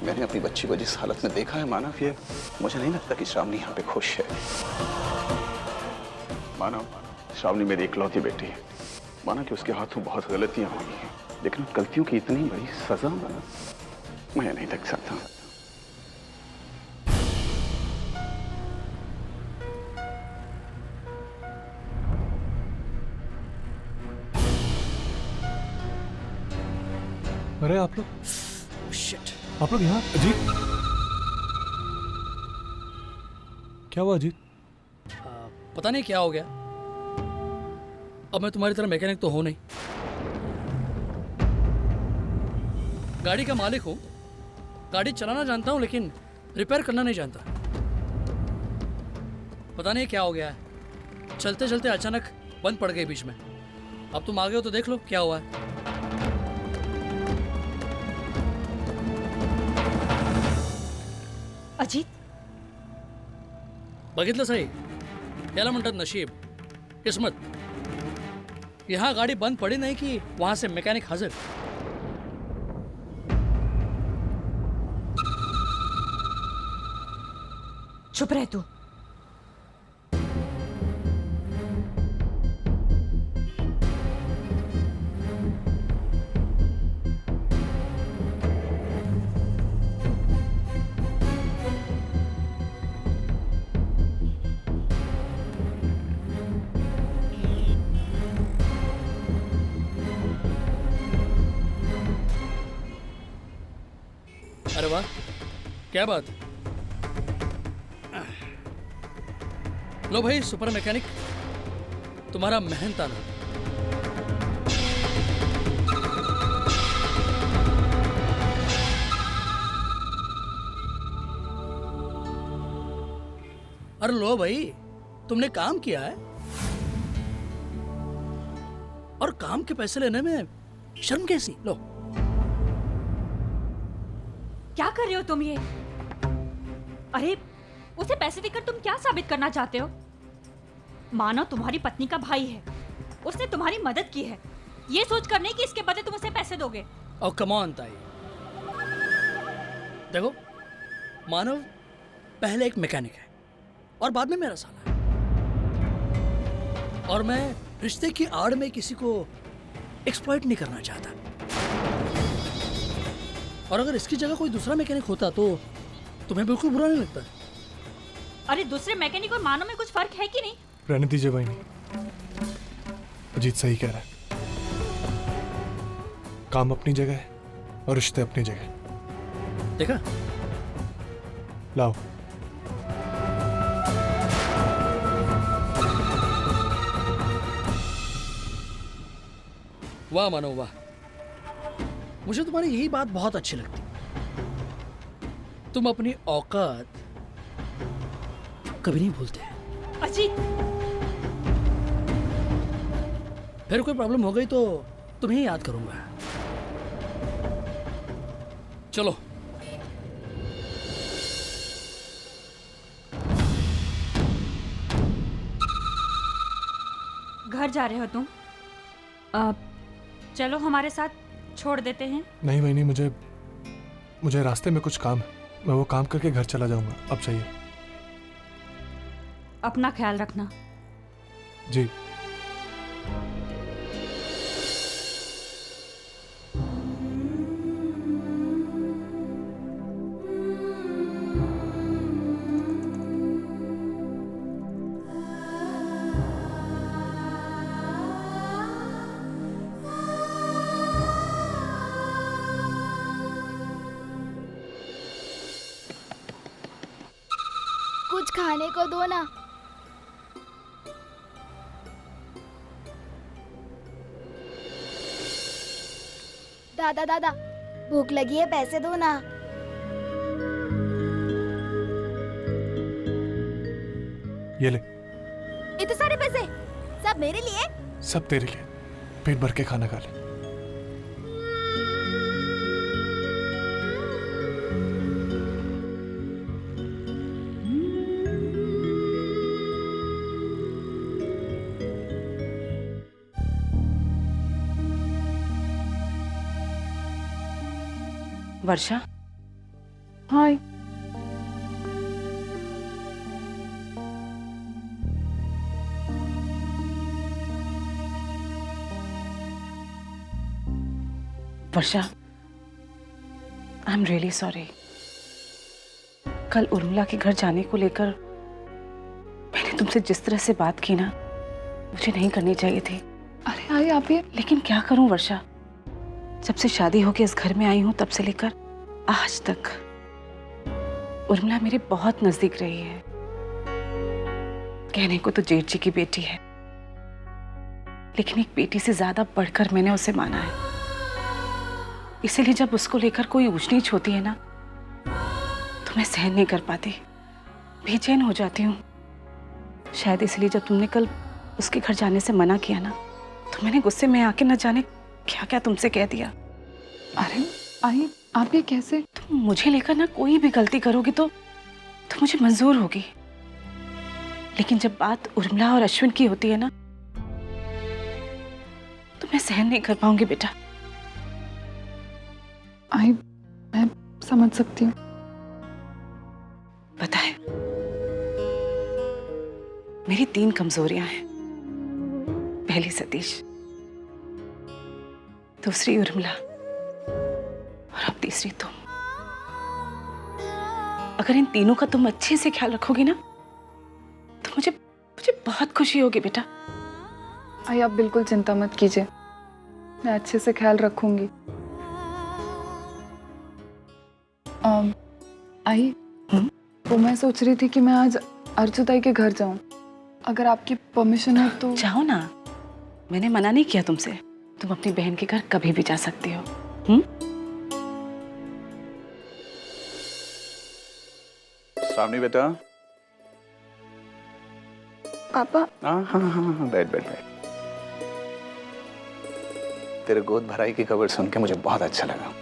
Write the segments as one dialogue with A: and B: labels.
A: मैंने अपनी बच्ची को जिस हालत में देखा है मानव, ये मुझे नहीं लगता कि श्रावणी यहाँ पे खुश है। मानव, श्रावणी मेरी इकलौती बेटी है। माना कि उसके हाथों बहुत गलतियां हुई हैं, लेकिन गलतियों की इतनी बड़ी सजा मैं नहीं देख सकता।
B: अरे आप लोग,
C: शिट,
B: आप लोग यहाँ? अजीत, क्या हुआ अजीत?
C: पता नहीं क्या हो गया। अब मैं तुम्हारी तरह मैकेनिक तो हूं नहीं। गाड़ी का मालिक हूं, गाड़ी चलाना जानता हूं, लेकिन रिपेयर करना नहीं जानता। पता नहीं क्या हो गया है, चलते चलते अचानक बंद पड़ गई बीच में। अब तुम आ गए हो तो देख लो क्या हुआ है।
D: अजीत,
C: बघितलं सही, याला म्हणतात नशीब, किस्मत। यहाँ गाड़ी बंद पड़ी नहीं कि वहां से मैकेनिक हाजिर।
D: चुप रह तू।
C: अरे वाह, क्या बात। लो भाई सुपर मैकेनिक, तुम्हारा मेहनताना। अरे लो भाई, तुमने काम किया है और काम के पैसे लेने में शर्म कैसी? लो।
D: क्या कर रहे हो तुम ये? अरे उसे पैसे देकर तुम क्या साबित करना चाहते हो? मानो तुम्हारी पत्नी का भाई है, उसने तुम्हारी मदद की है, ये सोच कर नहीं कि इसके बदले तुम उसे पैसे दोगे।
C: और कम ऑन ताई, देखो मानव पहले एक मैकेनिक है और बाद में मेरा साला है, और मैं रिश्ते की आड़ में किसी को एक्सप्लॉइट नहीं करना चाहता। और अगर इसकी जगह कोई दूसरा मैकेनिक होता तो तुम्हें बिल्कुल बुरा नहीं लगता?
D: अरे दूसरे मैकेनिक और मानव में कुछ फर्क है कि नहीं?
B: रहने दीजिए भाई, नहीं, अजीत सही कह रहा है। काम अपनी जगह है और रिश्ते अपनी जगह।
C: देखा?
B: लाओ।
C: वाह मानो वाह, मुझे तुम्हारी यही बात बहुत अच्छी लगती। तुम अपनी औकात कभी नहीं भूलते।
D: अजीत,
C: फिर कोई प्रॉब्लम हो गई तो तुम्हें ही याद करूंगा। चलो।
D: घर जा रहे हो तुम? चलो हमारे साथ, छोड़ देते हैं।
B: नहीं भाई नहीं, मुझे रास्ते में कुछ काम है, मैं वो काम करके घर चला जाऊंगा। अब चाहिए।
D: अपना ख्याल रखना।
B: जी।
E: कुछ खाने को दो ना। दादा दादा, भूख लगी है, पैसे दो ना।
B: ये ले।
E: इतने सारे पैसे सब मेरे लिए?
B: सब तेरे लिए, पेट भर के खाना खा ले।
F: वर्षा, हाय।
G: वर्षा, आई एम रियली सॉरी। कल उर्मिला के घर जाने को लेकर मैंने तुमसे जिस तरह से बात की ना, मुझे नहीं करनी चाहिए थी।
F: अरे आई आप ये।
G: लेकिन क्या करूं वर्षा, जब से शादी होके इस घर में आई हूं तब से लेकर आज तक उर्मिला मेरे बहुत नजदीक रही है। कहने को तो जेठ जी की बेटी है, लेकिन एक बेटी से ज्यादा बढ़कर मैंने उसे माना है। इसीलिए जब उसको लेकर कोई ऊंच नीच होती है ना, तो मैं सहन नहीं कर पाती, बेचैन हो जाती हूँ। शायद इसलिए जब तुमने कल उसके घर जाने से मना किया ना, तो मैंने गुस्से में आके न जाने क्या क्या तुमसे कह दिया।
F: अरे आई आप ये कैसे?
G: तुम मुझे लेकर ना कोई भी गलती करोगी तो मुझे मंजूर होगी, लेकिन जब बात उर्मिला और अश्विन की होती है ना, तो मैं सहन नहीं कर पाऊंगी बेटा।
F: आई मैं समझ सकती हूँ।
G: पता है, मेरी 3 कमजोरियां हैं। पहली सतीश, दूसरी उर्मिला और अब तीसरी तुम। अगर इन तीनों का तुम अच्छे से ख्याल रखोगी ना, तो मुझे बहुत खुशी होगी बेटा।
F: आई आप बिल्कुल चिंता मत कीजिए, मैं अच्छे से ख्याल रखूंगी। आई तो मैं सोच रही थी कि मैं आज अर्चु ताई के घर जाऊं, अगर आपकी परमिशन है तो।
G: जाओ ना, मैंने मना नहीं किया तुमसे। तुम अपनी बहन के घर कभी भी जा सकती हो।
A: श्रावणी बेटा।
E: पापा।
A: हाँ, बैठ। तेरे गोद भराई की खबर सुन के मुझे बहुत अच्छा लगा।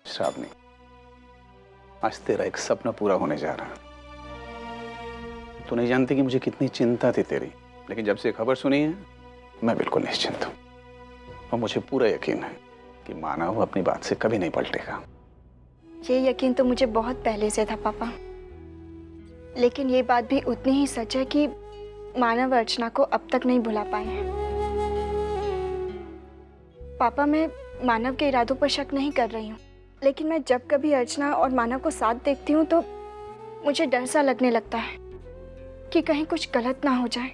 A: श्रावणी, आज तेरा एक सपना पूरा होने जा रहा है। तू नहीं जानती कि मुझे कितनी चिंता थी तेरी, लेकिन जब से खबर सुनी है मैं बिल्कुल निश्चिंत हूँ। और मुझे पूरा यकीन है कि मानव अपनी बात से कभी नहीं पलटेगा।
E: ये यकीन तो मुझे बहुत पहले से था पापा, लेकिन ये बात भी उतनी ही सच है कि मानव अर्चना को अब तक नहीं भुला पाए हैं। पापा, मैं मानव के इरादों पर शक नहीं कर रही हूँ, लेकिन मैं जब कभी अर्चना और मानव को साथ देखती हूँ तो मुझे डर सा लगने लगता है कि कहीं कुछ गलत ना हो जाए।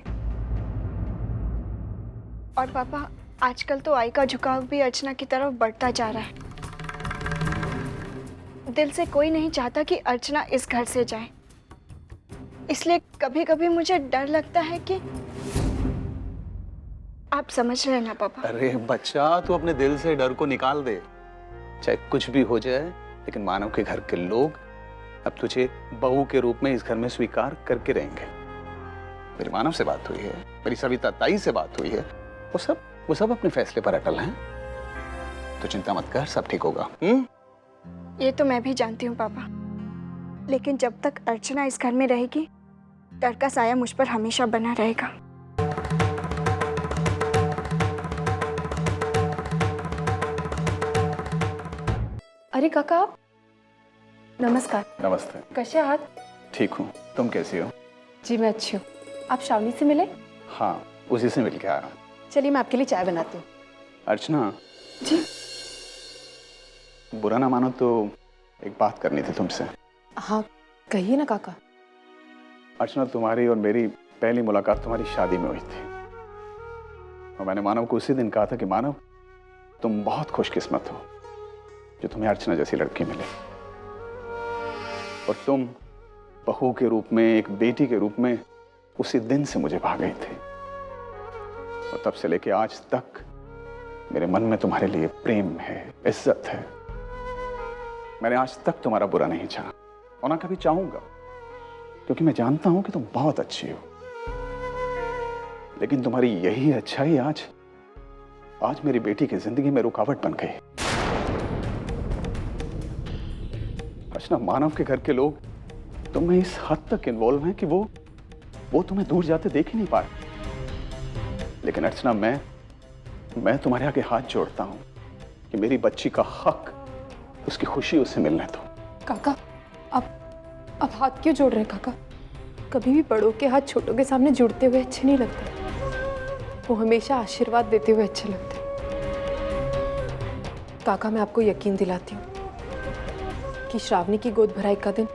E: और पापा, आजकल तो आई का झुकाव भी अर्चना की तरफ बढ़ता जा रहा है। दिल से कोई नहीं चाहता कि अर्चना इस घर से जाए, इसलिए कभी कभी मुझे डर लगता है कि आप समझ रहे हैं ना पापा।
A: अरे बच्चा, तू अपने दिल से डर को निकाल दे। चाहे कुछ भी हो जाए, लेकिन मानव के घर के लोग अब तुझे बहू के रूप में इस घर में स्वीकार करके रहेंगे। मेरी मानव से बात हुई है, मेरी सविता ताई से बात हुई है, वो सब अपने फैसले पर अटल हैं। तो चिंता मत कर, सब ठीक होगा।
E: ये तो मैं भी जानती हूँ पापा, लेकिन जब तक अर्चना इस घर में रहेगी, डर का साया मुझ पर हमेशा बना रहेगा।
H: अरे काका आप, नमस्कार।
A: नमस्ते।
H: कसे आहात?
A: ठीक हूँ, तुम कैसी हो?
H: जी मैं अच्छी हूँ। आप श्रावणी से मिले?
A: हाँ, उसी से मिल के आया।
H: चलिए मैं आपके लिए चाय बनाती हूँ।
A: अर्चना
H: जी।
A: बुरा ना मानो तो एक बात करनी थी तुमसे।
H: हाँ कहिए ना काका।
A: अर्चना, तुम्हारी और मेरी पहली मुलाकात तुम्हारी शादी में हुई थी, और मैंने मानव को उसी दिन कहा था कि मानव, तुम बहुत खुशकिस्मत हो जो तुम्हें अर्चना जैसी लड़की मिले। और तुम बहू के रूप में, एक बेटी के रूप में उसी दिन से मुझे भा गई थी। और तब से लेके आज तक मेरे मन में तुम्हारे लिए प्रेम है, इज्जत है। मैंने आज तक तुम्हारा बुरा नहीं चाहा और ना कभी चाहूंगा, क्योंकि मैं जानता हूं कि तुम बहुत अच्छी हो। लेकिन तुम्हारी यही अच्छाई आज मेरी बेटी की जिंदगी में रुकावट बन गई। अर्चना, मानव के घर के लोग तुम में इस हद तक इन्वॉल्व हैं कि वो तुम्हें दूर जाते देख ही नहीं पाए। लेकिन अर्चना, मैं तुम्हारे आगे हाथ जोड़ता हूं कि मेरी बच्ची का हक उसकी खुशी उससे मिलने दो।
H: काका, आप हाथ क्यों जोड़ रहे हैं काका? कभी भी बड़ों के हाथ छोटों के सामने जुड़ते हुए अच्छे नहीं लगते। वो हमेशा आशीर्वाद देते हुए अच्छे लगते हैं। काका, मैं आपको यकीन दिलाती हूँ कि श्रावणी की गोद भराई का दिन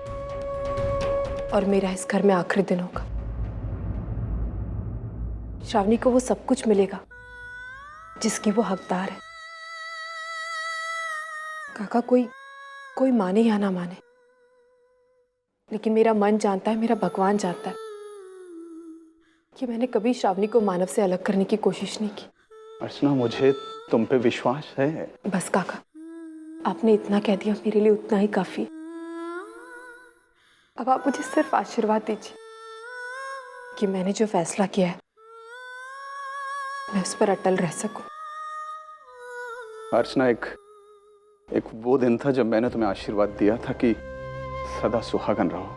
H: और मेरा इस घर में आखिरी दिन होगा। श्रावणी को वो सब कुछ मिलेगा जिसकी वो हकदार है। काका, कोई माने या ना माने, लेकिन मेरा मन जानता है, मेरा भगवान जानता है कि मैंने कभी श्रावणी को मानव से अलग करने की कोशिश नहीं की।
A: अर्चना, मुझे तुम पे विश्वास है।
H: बस काका, आपने इतना कह दिया, मेरे लिए उतना ही काफी है। अब आप मुझे सिर्फ आशीर्वाद दीजिए कि मैंने जो फैसला किया है मैं उस पर अटल रह सकूं।
A: अर्चना, एक वो दिन था जब मैंने तुम्हें आशीर्वाद दिया था कि सदा सुहागन रहो,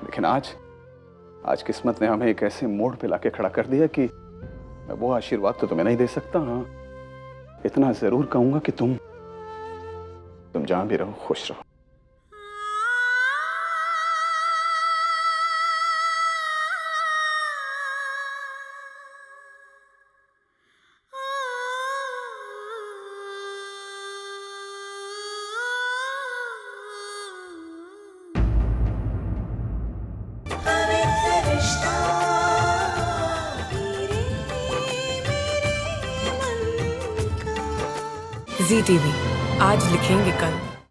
A: लेकिन आज किस्मत ने हमें एक ऐसे मोड़ पे लाके खड़ा कर दिया कि मैं वो आशीर्वाद तो तुम्हें नहीं दे सकता। हाँ, इतना जरूर कहूंगा कि तुम जहां भी रहो खुश रहो।
I: ZTV, आज लिखेंगे कल।